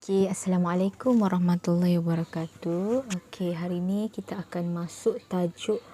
Okey, Assalamualaikum warahmatullahi wabarakatuh. Okey, hari ini kita akan masuk tajuk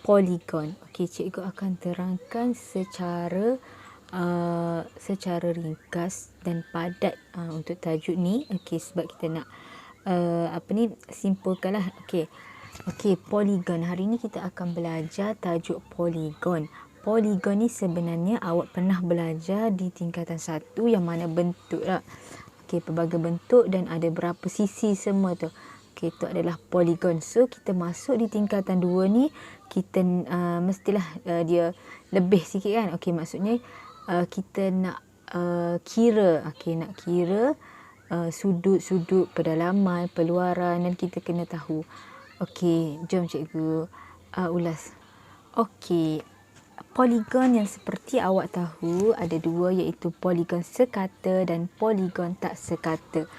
poligon. Okey, cikgu akan terangkan secara ringkas dan padat untuk tajuk ni. Okey, sebab kita nak simpulkanlah. Okey. Okey, poligon. Hari ini kita akan belajar tajuk poligon. Poligon ni sebenarnya awak pernah belajar di tingkatan 1 yang mana bentuk lah. Okey, pelbagai bentuk dan ada berapa sisi semua tu. Okey, itu adalah poligon. So, kita masuk di tingkatan 2 ni, kita mestilah dia lebih sikit kan. Okey, maksudnya kita nak kira. Okey, nak kira sudut-sudut, pedalaman, peluaran dan kita kena tahu. Okey, jom cikgu ulas. Okey. Poligon yang seperti awak tahu ada dua, iaitu poligon sekata dan poligon tak sekata.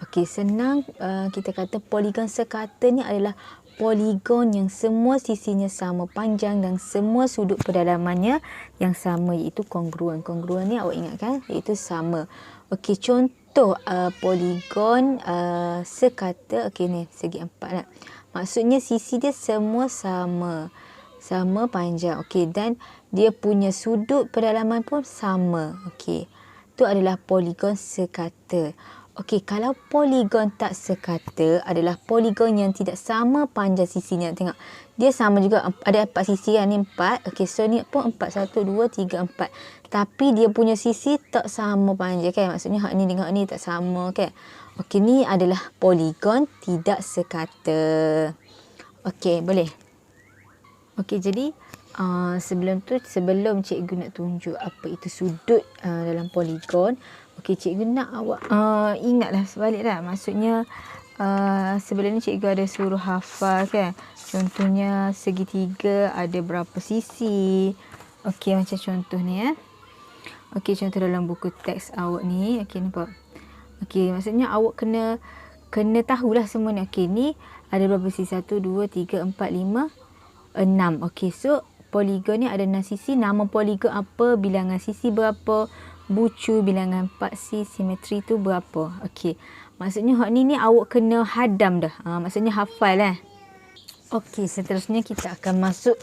Okey, senang kita kata poligon sekata ni adalah poligon yang semua sisinya sama panjang dan semua sudut pedalamannya yang sama, iaitu kongruen. Kongruen ni awak ingat kan? Iaitu sama. Okey, contoh poligon sekata. Okey, ni segi 4 lah. Maksudnya sisi dia semua sama panjang. Okey, dan dia punya sudut pedalaman pun sama. Okey, itu adalah poligon sekata. Okey, kalau poligon tak sekata adalah poligon yang tidak sama panjang sisinya. Tengok, dia sama juga, ada 4 sisi kan, ni 4. Okey, so ni pun 4, 1, 2, 3, 4. Tapi dia punya sisi tak sama panjang kan. Maksudnya hak ni dengan hak ni tak sama kan. Okey, ni adalah poligon tidak sekata. Okey, boleh. Okey, jadi sebelum cikgu nak tunjuk apa itu sudut dalam poligon, okey, cikgu nak awak ingatlah sebaliklah. Maksudnya sebelum ni cikgu ada suruh hafal kan. Contohnya segitiga ada berapa sisi. Okey, macam contoh ni Okey, contoh dalam buku teks awak ni. Okey, nampak. Okey, maksudnya awak kena tahulah semua ni. Okey, ni ada berapa sisi? 1, 2, 3, 4, 5, 6. Okey, so poligon ni ada 6 sisi. Nama poligon apa? Bilangan sisi berapa? Bucu bilangan 4C, simetri tu berapa? Okey, maksudnya hak ni awak kena hadam dah. Maksudnya hafal lah. Okey, seterusnya kita akan masuk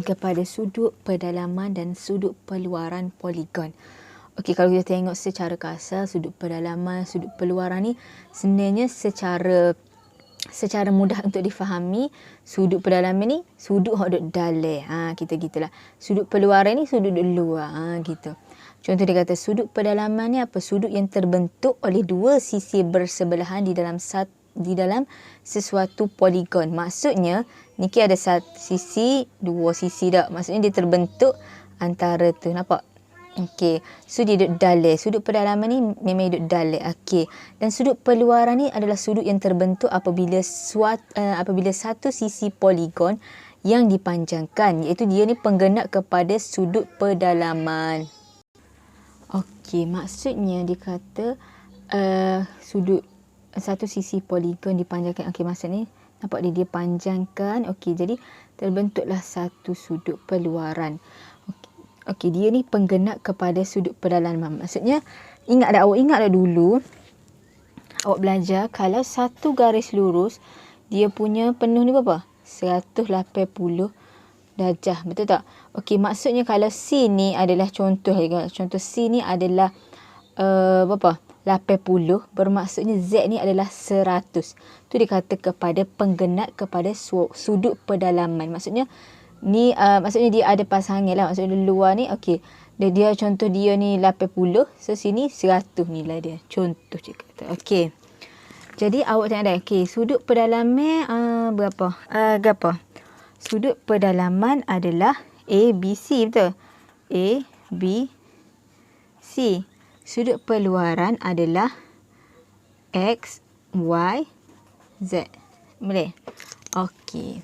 kepada sudut pedalaman dan sudut peluaran poligon. Okey, kalau kita tengok secara kasar, sudut pedalaman, sudut peluaran ni sebenarnya secara mudah untuk difahami. Sudut pedalaman ni sudut hak duduk dalam. Kita gitulah. Sudut peluaran ni sudut duduk luar. Gitu. Contoh dia kata sudut pedalaman ni apa? Sudut yang terbentuk oleh dua sisi bersebelahan di dalam sesuatu poligon. Maksudnya niki ada satu sisi, dua sisi dah. Maksudnya dia terbentuk antara tu. Nampak? Okey, so dia duduk dalam. Sudut pedalaman ni memang duduk dalam. Okey, dan sudut peluaran ni adalah sudut yang terbentuk apabila satu sisi poligon yang dipanjangkan, iaitu dia ni penggenak kepada sudut pedalaman. Okey, maksudnya dia kata sudut satu sisi poligon dipanjangkan. Okey, maksudnya nampak dia panjangkan. Okey, jadi terbentuklah satu sudut peluaran. Okey, dia ni penggenak kepada sudut pedalaman. Maksudnya, awak ingat dah dulu, awak belajar kalau satu garis lurus, dia punya penuh ni berapa? 180 darjah. Betul tak? Okey, maksudnya kalau C ni adalah contoh C ni adalah berapa? 80. Bermaksudnya Z ni adalah 100. Tu dikata kepada penggenak kepada sudut pedalaman. Maksudnya dia ada pasangan lah. Maksudnya luar ni okey. Dia contoh dia ni 80. So sini 100 nilai dia. Contoh cikgu kata. Okey. Jadi awak tengok dah. Okey, sudut pedalaman berapa? Berapa? Sudut pedalaman adalah A, B, C, betul? A, B, C. Sudut peluaran adalah X, Y, Z. Boleh? Okey.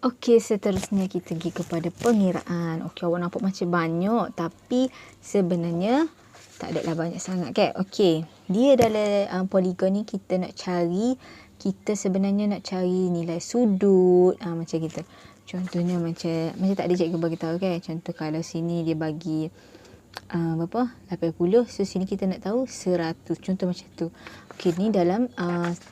Okey, seterusnya kita pergi kepada pengiraan. Okey, awak nampak macam banyak, tapi sebenarnya tak adalah banyak sangat kan. Okey, dia dalam poligon ni kita sebenarnya nak cari nilai sudut macam gitu. Contohnya macam tadi cikgu bagi tahu kan. Contoh kalau sini dia bagi berapa? 80. So sini kita nak tahu 100. Contoh macam tu. Okey, ni dalam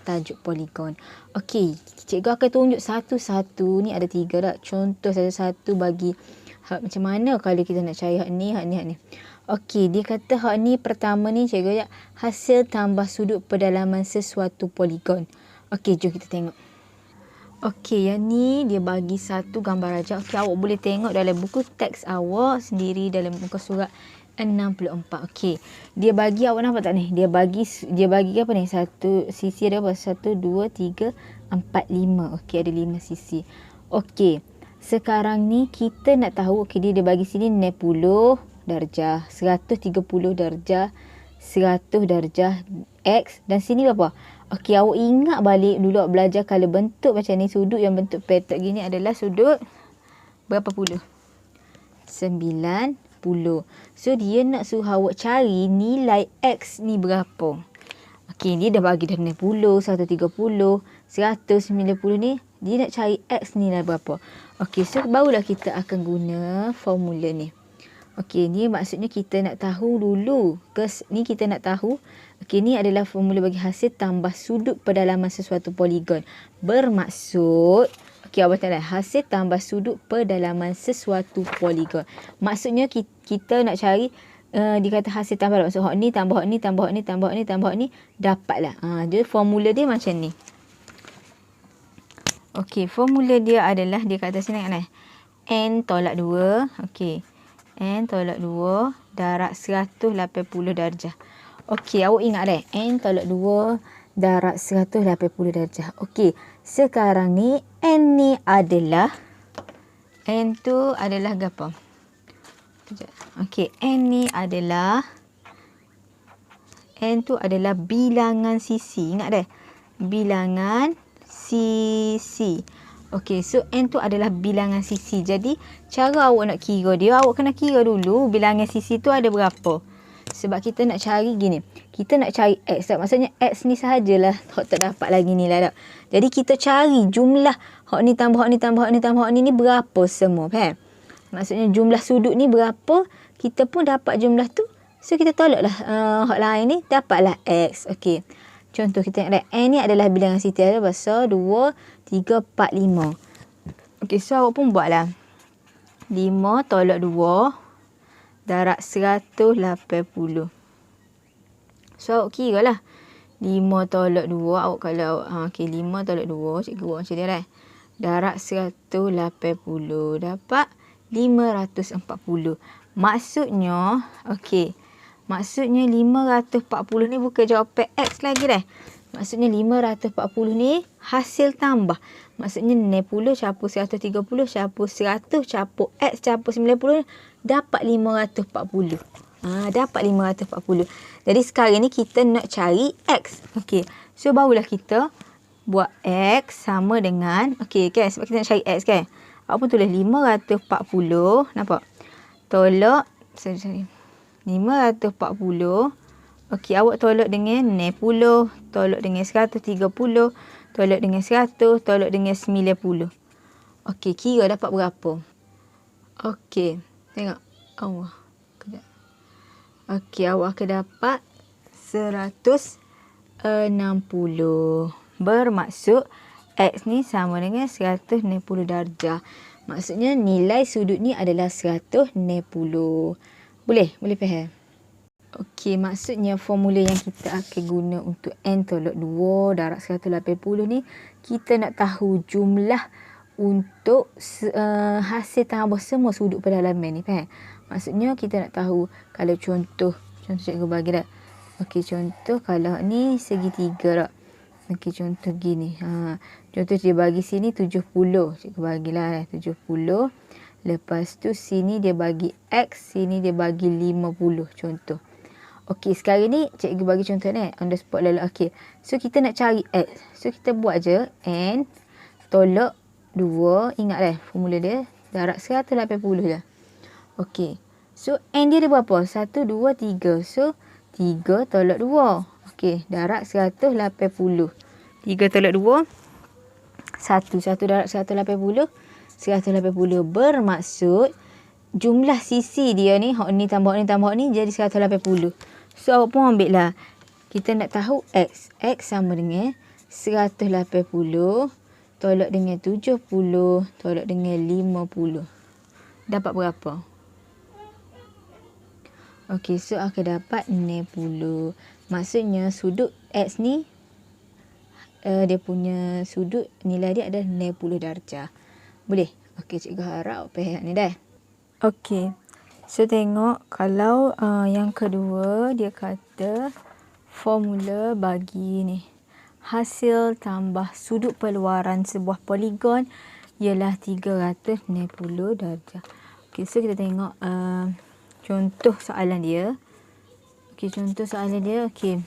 tajuk poligon. Okey, cikgu akan tunjuk satu-satu. Ni ada 3 tak? Contoh satu-satu bagi hak macam mana kalau kita nak cari hak ni, hak ni, hak ni. Okey, dia kata hak ni pertama ni cikgu ya, hasil tambah sudut pedalaman sesuatu poligon. Okey, jom kita tengok. Okey, yang ni dia bagi satu gambar rajak. Okey, awak boleh tengok dalam buku teks awak sendiri dalam muka surat 64. Okey. Dia bagi, awak nampak tak ni? Dia bagi apa ni? Satu sisi ada apa? 1 2 3 4 5. Okey, ada 5 sisi. Okey. Sekarang ni kita nak tahu, okey, dia bagi sini 60 darjah, 130 darjah, 100 darjah X dan sini berapa? Okey, awak ingat balik dulu awak belajar kalau bentuk macam ni, sudut yang bentuk petak gini adalah sudut berapa puluh? 90. So, dia nak suruh awak cari nilai X ni berapa. Okey, dia dah bagi dah 60, 130, 190 ni. Dia nak cari X nilai berapa. Okey, so barulah kita akan guna formula ni. Okey, ni maksudnya kita nak tahu dulu. Ni kita nak tahu. Okey, ni adalah formula bagi hasil tambah sudut pedalaman sesuatu poligon. Bermaksud, okey, awak tahu hasil tambah sudut pedalaman sesuatu poligon. Maksudnya kita nak cari dikata hasil tambah, maksud hak ni tambah hak ni tambah hak ni tambah hak ni tambah hak ni, dapatlah. Jadi formula dia macam ni. Okey, formula dia adalah dia kat atas sini kan, n tolak 2. Okey, n tolak 2 darab 180 darjah. Okey, awak ingat n tolak 2 darab 180 darjah. Okey, sekarang ni n ni adalah, n tu adalah apa? Okey, n ni adalah, n tu adalah bilangan sisi. Ingat bilangan sisi. Okey, so n tu adalah bilangan sisi. Jadi, cara awak nak kira dia, awak kena kira dulu bilangan sisi tu ada berapa. Sebab kita nak cari gini. Kita nak cari X. Tak? Maksudnya X ni sahajalah. Hak tak dapat lagi nilai tak. Jadi, kita cari jumlah hak ni tambah hak ni tambah hak ni tambah hak ni berapa semua. Faham? Maksudnya jumlah sudut ni berapa. Kita pun dapat jumlah tu. So, kita tolaklah hak lain ni. Dapatlah X. Okey. Contoh kita tengok n ni adalah bilangan sisi. Ada besar 2, 3, 4, 5. Okey, so awak pun buatlah. 5 tolak 2 darab 180. So awak kira lah. 5 tolak 2 awak kalau okey, 5 tolak 2 cikgu buat macam dia darab 180 dapat 540. Maksudnya okey. Maksudnya 540 ni bukan jawapan X lagi Maksudnya 540 ni hasil tambah. Maksudnya 60 capur 130 capur 100 capur X capur 90 dapat 540. Dapat 540. Jadi sekarang ni kita nak cari X. Okey. So barulah kita buat X sama dengan, okey kan, sebab kita nak cari X kan. Awak pun tulis 540. Nampak? Tolak. Sorry. 540. Okey, awak tolak dengan 60, tolak dengan 130, tolak dengan 100, tolak dengan 90. Okey, kira dapat berapa? Okey, tengok. Allah. Kejap. Okey, awak akan dapat 160. Bermaksud X ni sama dengan 160 darjah. Maksudnya nilai sudut ni adalah 160. Boleh faham? Okey, maksudnya formula yang kita akan guna untuk n tolak 2 darab 180 ni, kita nak tahu jumlah untuk hasil tambah semua sudut pedalaman ni, faham? Maksudnya kita nak tahu kalau contoh cikgu bagi dah. Okey, contoh kalau ni segitiga tak? Okey, contoh gini. Contoh dia bagi sini 70. Cikgu bagilah 70. Lepas tu sini dia bagi X, sini dia bagi 50 contoh. Okey, sekarang ni cikgu bagi contoh ni on the spot lalu. Okey. So kita nak cari X. So kita buat je n tolak 2, ingat formula dia darab 180 je. Okey. So n dia ada berapa? 1 2 3. So 3 tolak 2. Okey, darab 180. 3 tolak 2 1 darab 180. 180 bermaksud jumlah sisi dia ni, hak ni tambah hak ni tambah hak ni jadi 180. So awak pun ambil lah. Kita nak tahu X. X sama dengan 180 tolak dengan 70 tolak dengan 50. Dapat berapa? Okey, so akan dapat 60. Maksudnya sudut X ni dia punya sudut nilai dia adalah 60 darjah. Boleh? Okey, cikgu harap faham ni dah. Okey. So tengok kalau yang kedua dia kata formula bagi ni. Hasil tambah sudut peluaran sebuah poligon ialah 360 darjah. Okey, so kita tengok contoh soalan dia. Okey, contoh soalan dia. Okey.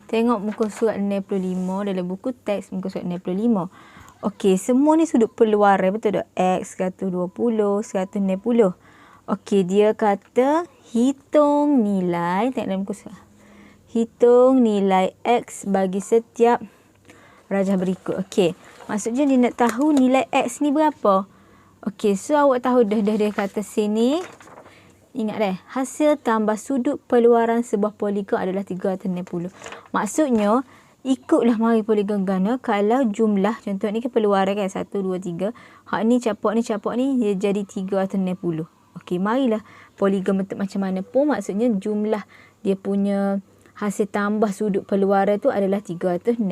Tengok muka surat 65 dalam buku teks muka surat 65. Okey, semua ni sudut peluaran, betul tak? X 120, 160. Okey, dia kata hitung nilai, tengok dalam muka surat. Hitung nilai X bagi setiap rajah berikut. Okey, maksudnya dia nak tahu nilai X ni berapa. Okey, so awak tahu dah dia kata sini. Ingat dah, hasil tambah sudut peluaran sebuah poligon adalah 360. Maksudnya, ikutlah mari poligon ganda kalau jumlah, contoh ni ke peluaran kan, 1, 2, 3. Hak ni capak ni, dia jadi 360. Okey, marilah poligon bentuk macam mana pun, maksudnya jumlah dia punya hasil tambah sudut peluaran tu adalah 360.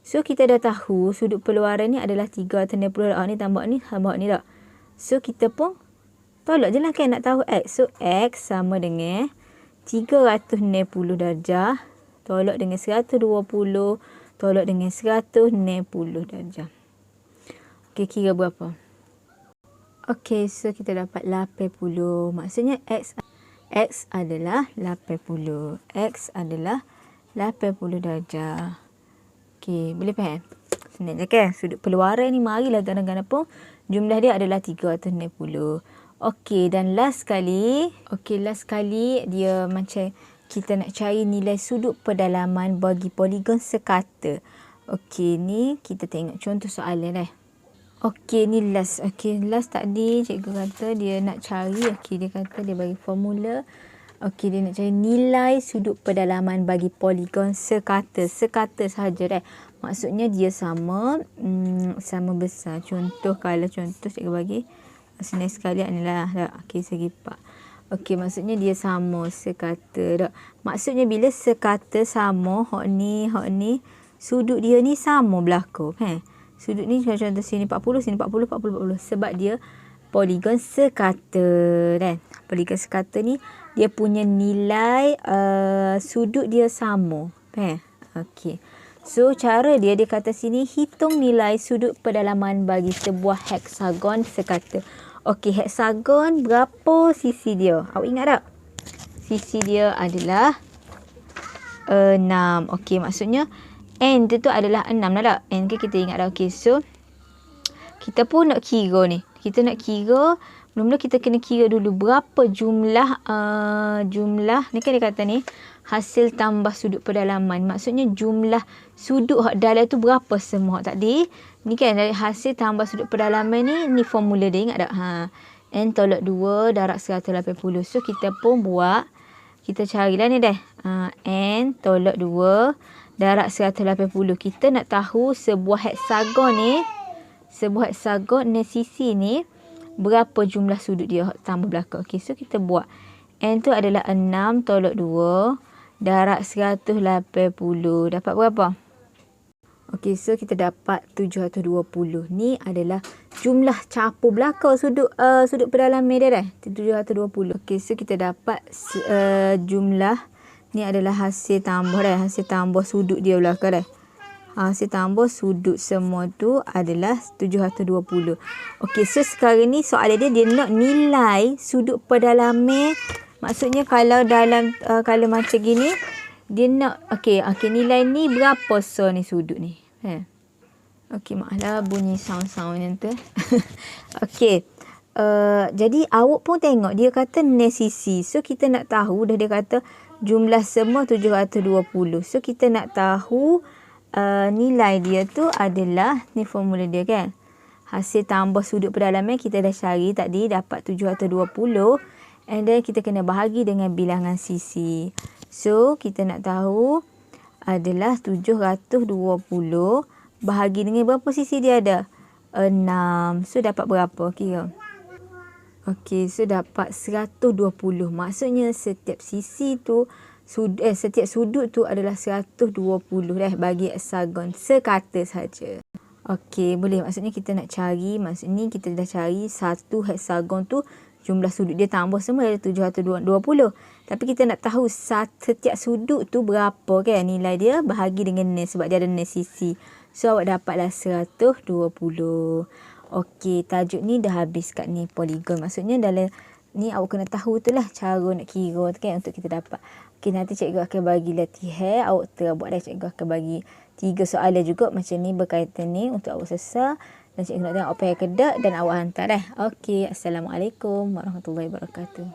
So, kita dah tahu sudut peluaran ni adalah 360. Ni tambah ni tak. So, kita pun tolak je lah kan nak tahu X. So, X sama dengan 360 darjah tolak dengan 120 tolak dengan 160 darjah. Okey, kira berapa? Okey, so kita dapat 80. Maksudnya X adalah 80. X adalah 80 darjah. Okey, boleh faham? Senang je kan? Sudut peluaran ni marilah ganda-ganda pun jumlah dia adalah 360. Okey, dan last sekali dia macam kita nak cari nilai sudut pedalaman bagi poligon sekata. Okey, ni kita tengok contoh soalan dah. Okey, ni last. Okey, last tadi cikgu kata dia nak cari. Okey, dia kata dia bagi formula. Okey, dia nak cari nilai sudut pedalaman bagi poligon sekata. Sekata sahaja dah. Maksudnya dia sama besar. Contoh cikgu bagi senang sekali inilah tak. Okey, segi 4. Okey, maksudnya dia sama sekata tak. Maksudnya bila sekata sama, hak ni sudut dia ni sama berlaku kan. Sudut ni contoh sini 40, sini 40, 40, 40. Sebab dia poligon sekata kan. Poligon sekata ni dia punya nilai sudut dia sama kan. Okey. So, cara dia kata sini hitung nilai sudut pedalaman bagi sebuah heksagon sekata. Okey, heksagon berapa sisi dia? Awak ingat tak? Sisi dia adalah 6. Okey, maksudnya N tu adalah 6 dah tak? N ke kita ingat dah. Okey, so kita pun nak kira ni. Kita nak kira, mula-mula kita kena kira dulu berapa jumlah ni kan dia kata ni hasil tambah sudut pedalaman. Maksudnya jumlah sudut hak dalam tu berapa semua tadi. Ni kan dari hasil tambah sudut pedalaman ni formula dia ingat tak? N tolak 2 darab 180. So kita pun buat, kita carilah ni dah. N tolak 2 darab 180. Kita nak tahu sebuah heksagon ni sisi ni berapa jumlah sudut dia tambah belakang. Okey, so kita buat. N tu adalah 6 tolak 2 darab 180. Dapat berapa? Okey, so kita dapat 720. Ni adalah jumlah capu belakang sudut pedalaman dia dah. 720. Okey, so kita dapat jumlah ni adalah hasil tambah dah. Hasil tambah sudut dia belakang dah. Hasil tambah sudut semua tu adalah 720. Okey, so sekarang ni soalan dia nak nilai sudut pedalaman. Maksudnya kalau dalam kalau macam gini dia nak okey nilai ni berapa so ni sudut ni. Okey, maaflah bunyi sound-sound yang tu. Okey. Jadi awak pun tengok dia kata ni sisi. So kita nak tahu dah dia kata jumlah semua 720. So kita nak tahu nilai dia tu adalah ni formula dia kan. hasil tambah sudut pedalaman kita dah cari tadi dapat 720. And then kita kena bahagi dengan bilangan sisi. So, kita nak tahu adalah 720 bahagi dengan berapa sisi dia ada? 6. So, dapat berapa? Kira. Okey, so dapat 120. Maksudnya setiap sisi tu, setiap sudut tu adalah 120 bagi heksagon. Sekata saja. Okey, boleh. Maksudnya kita nak cari, maksudnya kita dah cari satu heksagon tu, jumlah sudut dia tambah semua ada 720. Tapi kita nak tahu setiap sudut tu berapa kan nilai dia bahagi dengan ni sebab dia ada ni sisi. So, awak dapatlah 120. Okey, tajuk ni dah habis kat ni poligon. Maksudnya dalam ni awak kena tahu tu lah cara nak kira tu kan untuk kita dapat. Okey, nanti cikgu akan bagi latihan. Awak terbuat dah, cikgu akan bagi 3 soalan juga macam ni berkaitan ni untuk awak selesai. Dan cikgu nak tengok apa yang kedak dan awak hantar dah. Okey, Assalamualaikum warahmatullahi wabarakatuh.